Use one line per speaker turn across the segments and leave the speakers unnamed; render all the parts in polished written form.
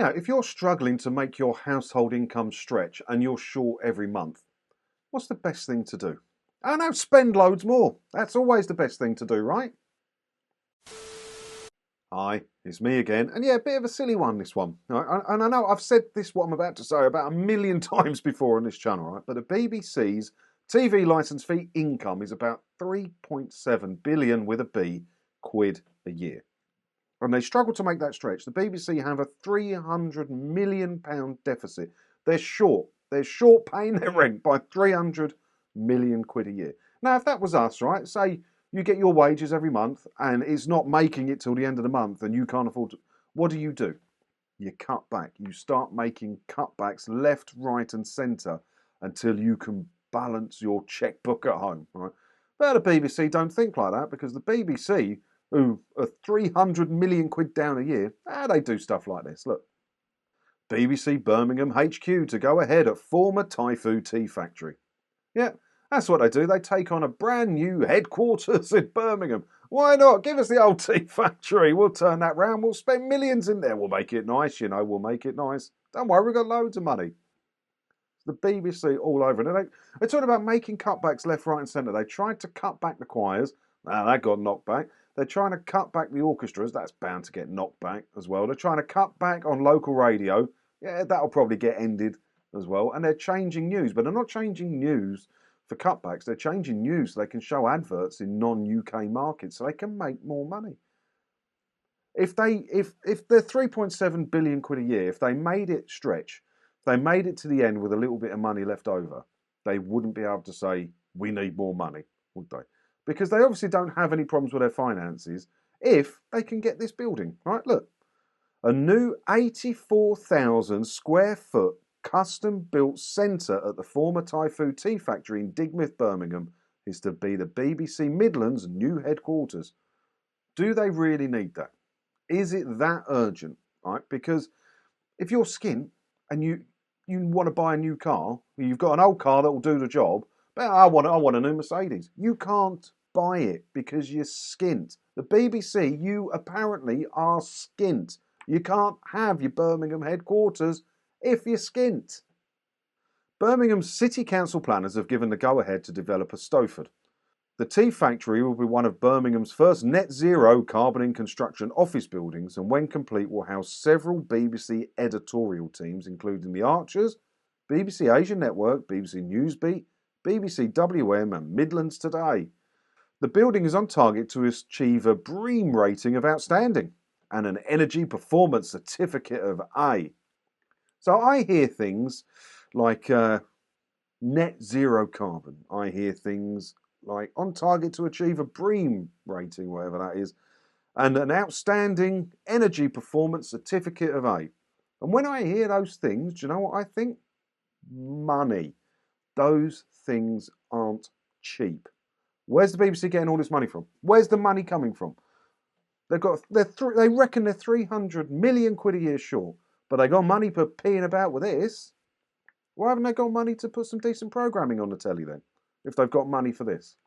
Now, if you're struggling to make your household income stretch and you're short every month, what's the best thing to do? Oh no, spend loads more. That's always the best thing to do, right? Hi, it's me again. And yeah, a bit of a silly one, this one. And I know I've said this, what I'm about to say, about 1,000,000 times before on this channel, right? But the BBC's TV licence fee income is about 3.7 billion with a B quid a year. And they struggle to make that stretch. The BBC have a £300 million deficit. They're short. They're short paying their rent by 300 million quid a year. Now, if that was us, right, say you get your wages every month and it's not making it till the end of the month and you can't afford to, what do? You cut back. You start making cutbacks left, right and centre until you can balance your checkbook at home, right? But the BBC don't think like that, because the BBC, who are 300 million quid down a year, they do stuff like this. Look, BBC Birmingham HQ to go ahead at former Thai food tea factory. Yeah, that's what they do. They take on a brand new headquarters in Birmingham. Why not? Give us the old tea factory. We'll turn that round. We'll spend millions in there. We'll make it nice, you know. We'll make it nice. Don't worry, we've got loads of money. The BBC all over it. They talk about making cutbacks left, right and centre. They tried to cut back the choirs. That got knocked back. They're trying to cut back the orchestras. That's bound to get knocked back as well. They're trying to cut back on local radio. Yeah, that'll probably get ended as well. And they're changing news. But they're not changing news for cutbacks. They're changing news so they can show adverts in non-UK markets so they can make more money. If they're 3.7 billion quid a year, if they made it stretch, if they made it to the end with a little bit of money left over, they wouldn't be able to say, we need more money, would they? Because they obviously don't have any problems with their finances if they can get this building, right? Look, a new 84,000 square foot custom built centre at the former Thai food tea factory in Digmouth, Birmingham, is to be the BBC Midlands' new headquarters. Do they really need that? Is it that urgent, right? Because if you're skint and you want to buy a new car, you've got an old car that will do the job, but I want a new Mercedes. You can't buy it because you're skint. The BBC, you apparently are skint. You can't have your Birmingham headquarters if you're skint. Birmingham's City Council planners have given the go-ahead to develop a Stowford. The tea factory will be one of Birmingham's first net zero carbon in construction office buildings, and when complete will house several BBC editorial teams, including The Archers, BBC Asia Network, BBC Newsbeat, BBC WM and Midlands Today. The building is on target to achieve a BREEAM rating of outstanding and an Energy Performance Certificate of A. So I hear things like net zero carbon. I hear things like on target to achieve a BREEAM rating, whatever that is, and an outstanding Energy Performance Certificate of A. And when I hear those things, do you know what I think? Money. Those things aren't cheap. Where's the BBC getting all this money from? Where's the money coming from? They reckon they're 300 million quid a year short, but they got money for peeing about with this. Why haven't they got money to put some decent programming on the telly then, if they've got money for this?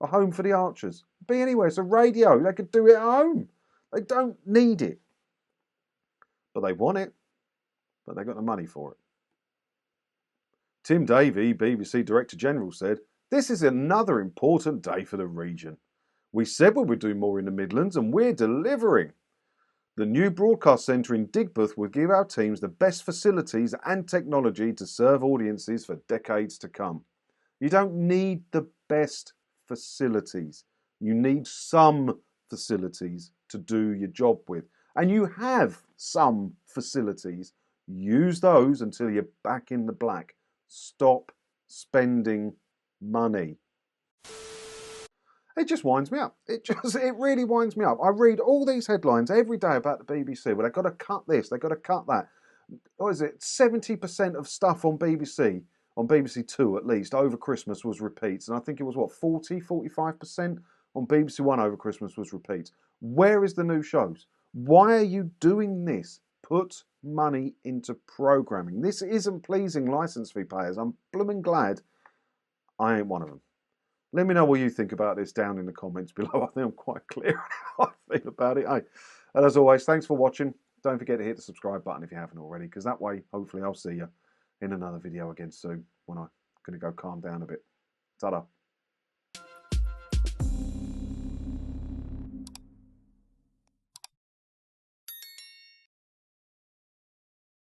A home for the Archers. Be anywhere. It's a radio. They could do it at home. They don't need it. But they want it. But they got the money for it. Tim Davie, BBC Director General, said, "This is another important day for the region. We said we would do more in the Midlands and we're delivering. The new broadcast centre in Digmouth will give our teams the best facilities and technology to serve audiences for decades to come." You don't need the best facilities. You need some facilities to do your job with. And you have some facilities. Use those until you're back in the black. Stop spending money. It just winds me up. It really winds me up. I read all these headlines every day about the BBC. Well, they've got to cut this, they've got to cut that. What is it? 70% of stuff on BBC Two at least, over Christmas was repeats. And I think it was, 45% on BBC One over Christmas was repeats. Where is the new shows? Why are you doing this? Put money into programming. This isn't pleasing licence fee payers. I'm blooming glad I ain't one of them. Let me know what you think about this down in the comments below. I think I'm quite clear on how I feel about it. And as always, thanks for watching. Don't forget to hit the subscribe button if you haven't already, because that way, hopefully, I'll see you in another video again soon when I'm going to go calm down a bit. Ta-da.